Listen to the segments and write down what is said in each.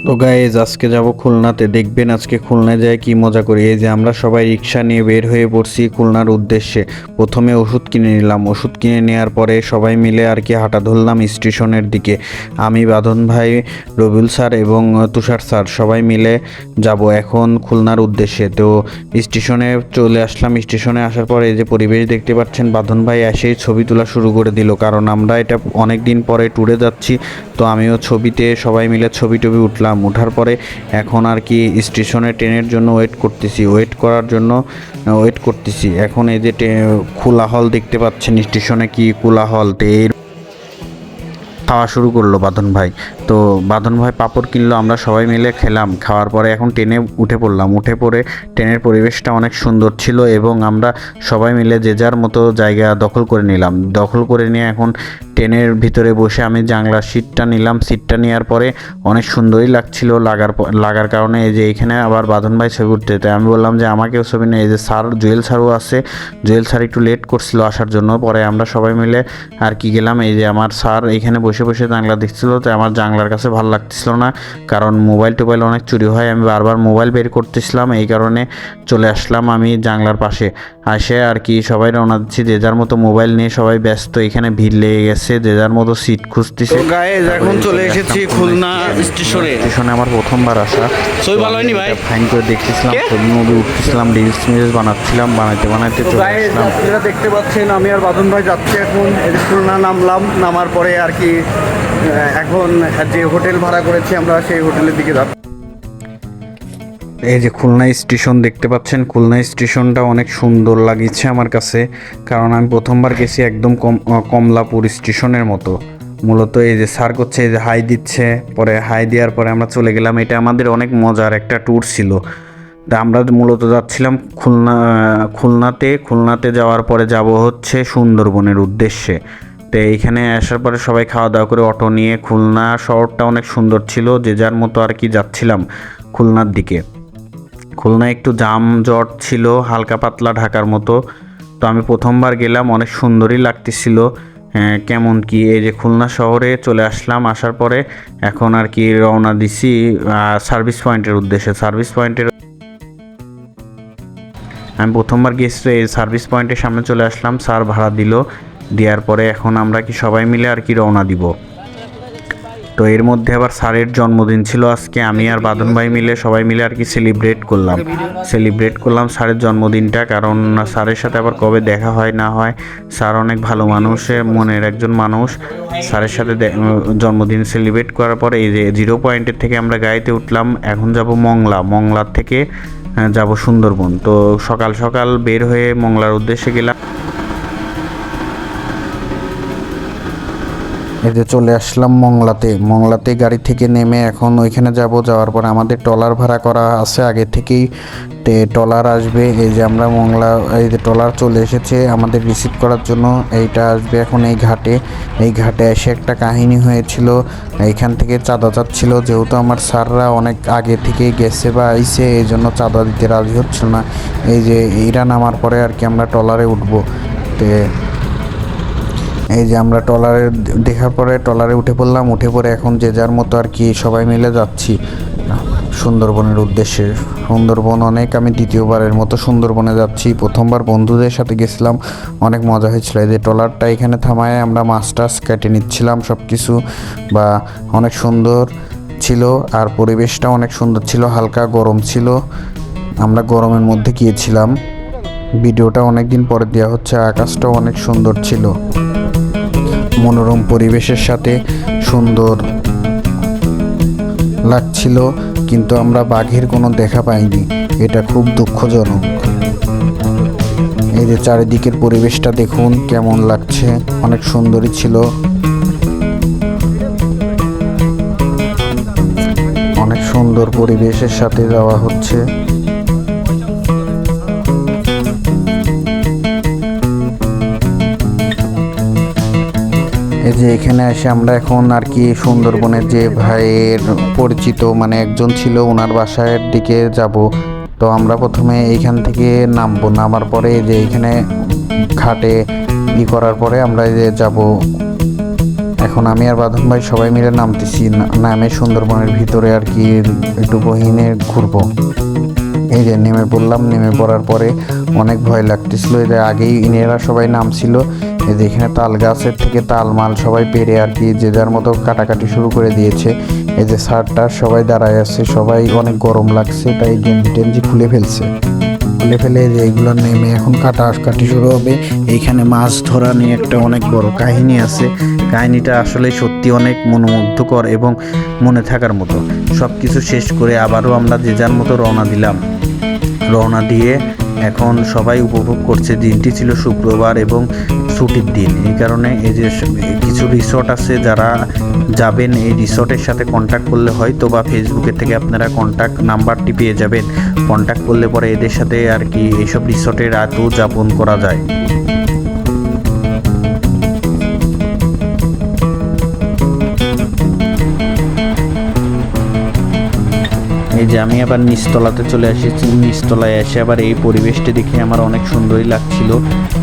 তো গাইজ আজকে যাব খুলনাতে, দেখবেন আজকে খুলনায় যায় কি মজা করি। এই যে আমরা সবাই রিক্সা নিয়ে বের হয়ে পড়ছি খুলনার উদ্দেশ্যে। প্রথমে ওষুধ কিনে নিলাম, ওষুধ কিনে নেওয়ার পরে সবাই মিলে আর কি হাঁটা ধরলাম স্টেশনের দিকে। আমি, বাঁধন ভাই, রবিউল স্যার এবং তুষার স্যার সবাই মিলে যাব এখন খুলনার উদ্দেশ্যে। তো স্টেশনে চলে আসলাম। স্টেশনে আসার পরে এই যে পরিবেশ দেখতে পাচ্ছেন, বাঁধন ভাই এসেই ছবি তোলা শুরু করে দিল, কারণ আমরা এটা অনেক দিন পরে ট্যুরে যাচ্ছি। তো আমিও ছবিতে সবাই মিলে ছবি টবি উঠলাম। ওঠার পরে এখন আর কি স্টেশনে ট্রেনের জন্য ওয়েট করতেছি। এখন এই যে কোলাহল দেখতে পাচ্ছেন স্টেশনে, কি কোলাহল। তো এই খাওয়া শুরু করলো বাঁধন ভাই। তো বাঁধন ভাই পাঁপড় কিনলো, আমরা সবাই মিলে খেলাম। খাওয়ার পরে এখন ট্রেনে উঠে পড়লাম। উঠে পড়ে ট্রেনের পরিবেশটা অনেক সুন্দর ছিল এবং আমরা সবাই মিলে যে যার মতো জায়গা দখল করে নিলাম। দখল করে নিয়ে এখন ট্রেনের ভিতরে বসে আমি জানলার সিটটা নিলাম। সিটটা নেওয়ার পরে অনেক সুন্দরই লাগছিল। লাগার কারণে এই যে এখানে আবার বাঁধন ভাই ছবি উঠতে, তাই আমি বললাম যে আমাকেও ছবি নেই। এই যে স্যার, জুয়েল স্যারও আছে। জুয়েল স্যার একটু লেট করছিল আসার জন্য। পরে আমরা সবাই মিলে আর কি গেলাম। এই যে আমার স্যার এইখানে বসে বসে জানলা দেখছিল। তো আমার জানলার কাছে ভালো লাগতেছিল না, কারণ মোবাইল টোবাইল অনেক চুরি হয়। আমি বারবার মোবাইল বের করতেছিলাম, এই কারণে চলে আসলাম আমি জানলার পাশে। আসে আর কি সবাই রওনা দিচ্ছি, যে যার মতো মোবাইল নিয়ে সবাই ব্যস্ত। এখানে ভিড় লেগে গেছে, যে যার মতো সিট খুঁজতেছে। এখন চলে এসেছি খুলনা স্টেশনে। স্টেশনে আমার প্রথমবার আসা। ছবি ভালো হয়নি ভাই? ফাইন করে দেখতেছিলাম, ছবি মুভি উঠতেছিলাম, রিলস মিলস বানাচ্ছিলাম। বানাইতে চলে আসলাম। আপনারা দেখতে পাচ্ছেন আমি আর বাঁধন ভাই যাচ্ছি এখন। এই যে খুলনা নামলাম, নামার পরে আর কি এখন যে হোটেল ভাড়া করেছি আমরা সেই হোটেলের দিকে যাচ্ছি। এই যে খুলনা স্টেশন দেখতে পাচ্ছেন। খুলনা স্টেশনটা অনেক সুন্দর লাগিয়েছে আমার কাছে, কারণ আমি প্রথমবার গেছি একদম কমলাপুর স্টেশনের মতো। মূলত এই যে স্যার করছে, এই যে হাই দিচ্ছে, পরে হাই দেওয়ার পরে আমরা চলে গেলাম। এটা আমাদের অনেক মজার একটা ট্যুর ছিল। তা আমরা মূলত যাচ্ছিলাম খুলনাতে যাওয়ার পরে যাব হচ্ছে সুন্দরবনের উদ্দেশ্যে। তো এইখানে আসার পরে সবাই খাওয়া দাওয়া করে অটো নিয়ে, খুলনা শহরটা অনেক সুন্দর ছিল, যে যার মতো আর কি যাচ্ছিলাম খুলনার দিকে। খুলনা একটু জামজট ছিল, হালকা পাতলা ঢাকার মতো। তো আমি প্রথমবার গেলাম, অনেক সুন্দরই লাগতেছিল। কেমন কি, এই যে খুলনা শহরে চলে আসলাম। আসার পরে এখন আর কি রওনা দিছি সার্ভিস পয়েন্টের উদ্দেশ্যে। আমি প্রথমবার গেছি, এই সার্ভিস পয়েন্টের সামনে চলে আসলাম। স্যার ভাড়া দিল, দেওয়ার পরে এখন আমরা কি সবাই মিলে আর কি রওনা দিব। তো এর মধ্যে আবার স্যারের জন্মদিন ছিল আজকে। আমি আর বাঁধন ভাই মিলে সবাই মিলে আর কি সেলিব্রেট করলাম স্যারের জন্মদিনটা, কারণ স্যারের সাথে আবার কবে দেখা হয় না হয়। স্যার অনেক ভালো মানুষের মনের একজন মানুষ। স্যারের সাথে জন্মদিন সেলিব্রেট করার পরে এই যে 0 পয়েন্টের থেকে আমরা গাড়িতে উঠলাম। এখন যাব মংলার থেকে যাব সুন্দরবন। তো সকাল সকাল বের হয়ে মংলার উদ্দেশ্যে গেলাম। এই যে চলে আসলাম মংলাতে গাড়ি থেকে নেমে এখন ওইখানে যাওয়ার পরে আমাদের ট্রলার ভাড়া করা আছে আগে থেকেই। ট্রলার আসবে, এই যে আমরা এই যে ট্রলার চলে এসেছে আমাদের রিসিভ করার জন্য। এইটা আসবে এখন এই ঘাটে এসে একটা কাহিনী হয়েছিল। এইখান থেকে চাঁদা চাচ্ছিল, যেহেতু আমার স্যাররা অনেক আগে থেকেই গেছে বা আইসে, এই জন্য চাঁদা দিতে রাজি হচ্ছিল না। এই যে এইটা নামার পরে আর কি আমরা ট্রলারে উঠবো। এই যে আমরা দেখার পরে ট্রলারে উঠে পড়ে এখন যে যার মতো আর কি সবাই মিলে যাচ্ছি সুন্দরবনের উদ্দেশ্যে। সুন্দরবন আমি দ্বিতীয়বারের মতো সুন্দরবনে যাচ্ছি। প্রথমবার বন্ধুদের সাথে গেছিলাম, অনেক মজা হয়েছিল। এই যে ট্রলারটা এখানে থামায় আমরা মাছ টাছ কেটে নিচ্ছিলাম, সব কিছু বা অনেক সুন্দর ছিল। আর পরিবেশটা অনেক সুন্দর ছিল, হালকা গরম ছিল। আমরা গরমের মধ্যে গিয়েছিলাম। ভিডিওটা অনেক দিন পরে দেওয়া হচ্ছে। আকাশটাও অনেক সুন্দর ছিল, মনোরম পরিবেশের সাথে সুন্দর লাগছিল। কিন্তু আমরা বাঘের কোনো দেখা পাইনি, এটা খুব দুঃখজনক। এই যে চারিদিকের পরিবেশটা দেখুন কেমন লাগছে, অনেক সুন্দরই ছিল। অনেক সুন্দর পরিবেশের সাথে যাওয়া হচ্ছে। এই যে এখানে এসে আমরা এখন আর কি সুন্দরবনের যে ভাইয়ের পরিচিত মানে একজন ছিল, ওনার বাসার দিকে যাব। তো আমরা প্রথমে এইখান থেকে নামার পরে যে এইখানে ঘাটে করার পরে আমরা যে যাব এখন এখন আমি আর বাঁধন ভাই সবাই মিলে নামতেছি, নামে সুন্দরবনের ভিতরে আর কি একটু গহীনে ঘুরবো। এই যে নেমে পড়লাম, নেমে পড়ার পরে অনেক ভয় লাগতেছিল। এই যে আগেই ইনেরা সবাই নামছিল, এই যে এখানে তাল গাছের থেকে তাল মাল সবাই পেরে আর কি যে যার মতো কাটাকাটি শুরু করে দিয়েছে। এই যে স্যারটা সবাই দাঁড়ায় আছে, সবাই অনেক গরম লাগছে তাই গেঞ্জি টেঞ্জি খুলে ফেলছে। খুলে ফেলে যে এইগুলো নেমে এখন কাটাকাটি শুরু হবে। এইখানে মাছ ধরা নিয়ে একটা অনেক বড় কাহিনী আছে। কাহিনীটা আসলে সত্যি অনেক মনোমুগ্ধকর এবং মনে থাকার মতো। সব কিছু শেষ করে আবারও আমরা যে যার মতো রওনা দিলাম। রওনা দিয়ে এখন সবাই উপভোগ করছে। দিনটি ছিল শুক্রবার এবং ছুটির দিন, এই কারণে এই যে কিছু রিসর্ট আছে, যারা যাবেন এই রিসর্টের সাথে কন্ট্যাক্ট করলে হয়তো বা ফেসবুকের থেকে আপনারা কন্ট্যাক্ট নাম্বারটি পেয়ে যাবেন। কন্ট্যাক্ট করলে পরে এদের সাথে আর কি এইসব রিসর্টে রাতও যাপন করা যায়। এই যে আমি আবার নিচতলাতে চলে এসেছি। নিচতলায় এসে আবার এই পরিবেশটি দেখে আমার অনেক সুন্দরই লাগছিল।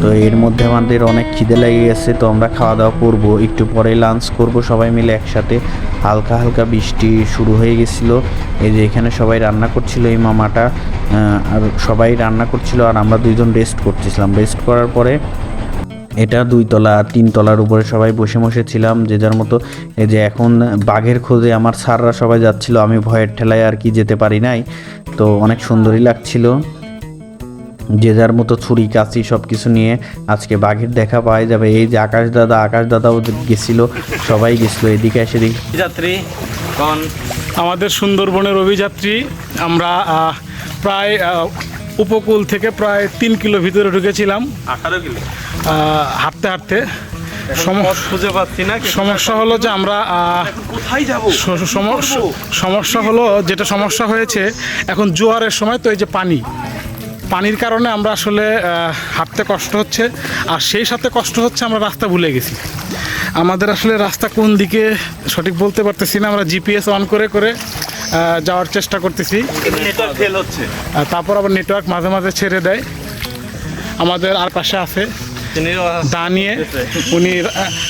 তো এর মধ্যে আমাদের অনেক খিদে লেগে গেছে, তো আমরা খাওয়া দাওয়া করব, একটু পরে লাঞ্চ করব সবাই মিলে একসাথে। হালকা হালকা বৃষ্টি শুরু হয়ে গেছিল। এই যে এখানে সবাই রান্না করছিল, এই মামাটা আর সবাই রান্না করছিল আর আমরা দুইজন রেস্ট করতেছিলাম। রেস্ট করার পরে এটা 2 তলা আর 3 তলার উপরে সবাই বসে ছিলাম যে যার মতো। এই যে এখন বাঘের খোঁজে আমার স্যাররা সবাই যাচ্ছিল, আমি ভয়ের ঠেলায় আর কি যেতে পারি নাই। তো অনেক সুন্দরই লাগছিল, যে যার মতো ছুরি কাঁচি সব কিছু নিয়ে আজকে বাঘের দেখা পাওয়া যাবে। এই যে আকাশ দাদাও গেছিল, সবাই গেছিলো। এদিকে এসে দেখি যাত্রী আমাদের সুন্দরবনের অভিযাত্রী। আমরা প্রায় উপকূল থেকে প্রায় 3 কিলো ভিতরে ঢুকেছিলাম। 18 কিলো হাঁটতে হাঁটতে খুঁজে পাচ্ছি না। সমস্যা হলো যে আমরা কোথায় যাব? সমস্যা হলো, যেটা সমস্যা হয়েছে এখন জোয়ারের সময়, তো এই যে পানির কারণে আমরা আসলে হাঁটতে কষ্ট হচ্ছে। আর সেই সাথে কষ্ট হচ্ছে আমরা রাস্তা ভুলে গেছি। আমাদের আসলে রাস্তা কোন দিকে সঠিক বলতে পারতেছি না। আমরা জিপিএস অন করে যাওয়ার চেষ্টা করতেছি, নেটওয়ার্ক ফেল হচ্ছে। তারপর আবার নেটওয়ার্ক মাঝে মাঝে ছেড়ে দেয়। আমাদের আর পাশে আছে দা নিয়ে, উনি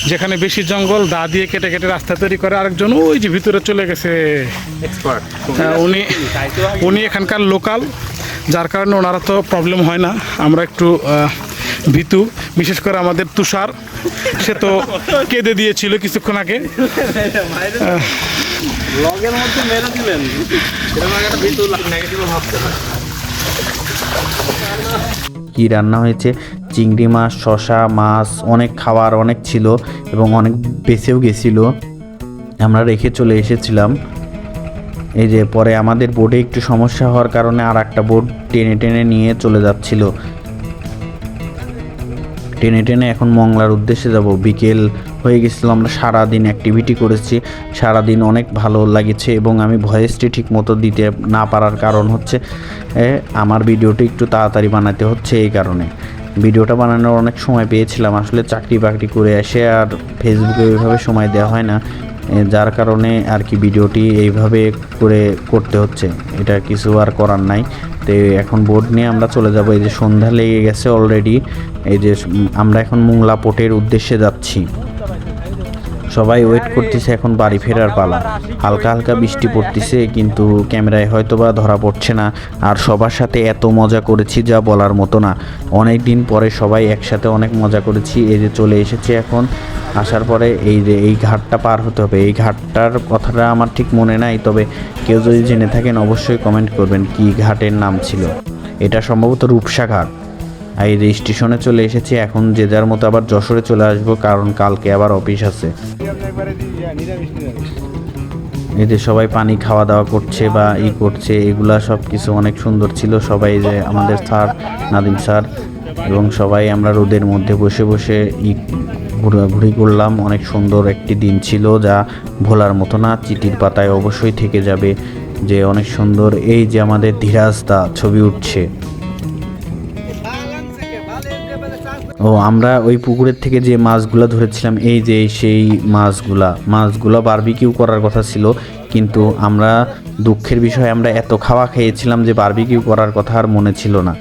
যেখানে বেশি জঙ্গল দা দিয়ে কেটে কেটে রাস্তা তৈরি করে। আরেকজন ওই যে ভিতরে চলে গেছে, উনি এখানকার লোকাল, যার কারণে ওনারা তো প্রবলেম হয় না। আমরা একটু ভীতু, বিশেষ করে আমাদের তুষার, সে তো কেঁদে দিয়েছিল কিছুক্ষণ আগে। লগের মধ্যে মেরে দিলেন, এরকম একটা ভিতর নেগেটিভ ভাবতে হয়। কি রান্না হয়েছে, চিংড়ি মাছ, শশা মাছ, অনেক খাবার অনেক ছিল এবং অনেক বেঁচেও গেছিল, আমরা রেখে চলে এসেছিলাম। এই যে পরে আমাদের বোটে একটু সমস্যা হওয়ার কারণে আর একটা বোট টেনে নিয়ে চলে যাচ্ছিল। টেনে এখন মংলার উদ্দেশ্যে যাব। বিকেল হয়ে গেছিলো, আমরা সারাদিন অ্যাক্টিভিটি করেছি, সারাদিন অনেক ভালো লাগেছে। এবং আমি ভয়েসটি ঠিক মতো দিতে না পারার কারণ হচ্ছে আমার ভিডিওটি একটু তাড়াতাড়ি বানাতে হচ্ছে। এই কারণে ভিডিওটা বানানোর অনেক সময় পেয়েছিলাম, আসলে চাকরি বাকরি করে এসে আর ফেসবুকে ওইভাবে সময় দেওয়া হয় না, যার কারণে আর কি ভিডিওটি এইভাবে করতে হচ্ছে। এটা কিছু আর করার নাই। তো এখন বোট নিয়ে আমরা চলে যাব। এই যে সন্ধ্যা লেগে গেছে অলরেডি। এই যে আমরা এখন মোংলা পোর্টের উদ্দেশ্যে যাচ্ছি, সবাই ওয়েট করতেছে, এখন বাড়ি ফেরার পালা। হালকা হালকা বৃষ্টি পড়তেছে, কিন্তু ক্যামেরায় হয়তো বা ধরা পড়ছে না। আর সবার সাথে এত মজা করেছি যা বলার মতো না। অনেক দিন পরে সবাই একসাথে অনেক মজা করেছি। এই যে চলে এসেছে এখন, আসার পরে এই যে এই ঘাটটা পার হতে হবে। এই ঘাটটার কথাটা আমার ঠিক মনে নাই, তবে কেউ যদি জেনে থাকেন অবশ্যই কমেন্ট করবেন কি ঘাটের নাম ছিল। এটা সম্ভবত রূপসা ঘাট। আর এই স্টেশনে চলে এসেছি, এখন যে যার মতো আবার যশোরে চলে আসবো, কারণ কালকে আবার অফিস আছে। এই যে সবাই পানি খাওয়া দাওয়া করছে বা করছে, এগুলা সব কিছু অনেক সুন্দর ছিল। সবাই যে আমাদের স্যার নাদিম স্যার এবং সবাই আমরা রোদের মধ্যে বসে বসে ঘোরাঘুরি করলাম। অনেক সুন্দর একটি দিন ছিল, যা ভোলার মতো না, চিঠির পাতায় অবশ্যই থেকে যাবে যে অনেক সুন্দর। এই যে আমাদের ধীরাজ দা ছবি উঠছে। ও আমরা ওই পুকুরের থেকে যে মাছগুলা ধরেছিলাম, এই যে সেই মাছগুলা বারবিকিউ করার কথা ছিল, কিন্তু আমরা দুঃখের বিষয় আমরা এত খাওয়া খেয়েছিলাম যে বারবিকিউ করার কথা আর মনে ছিল না।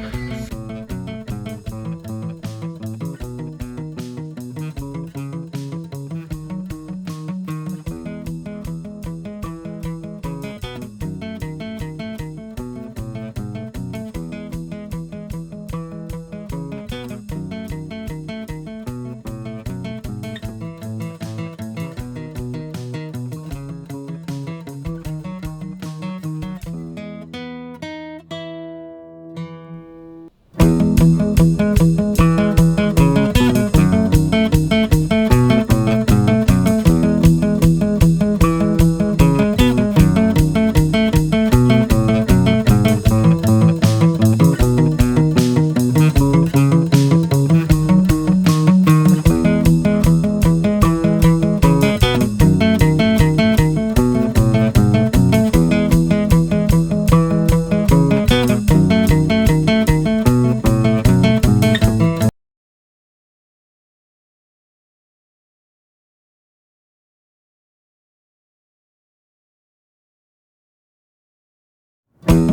ধন্যবাদ।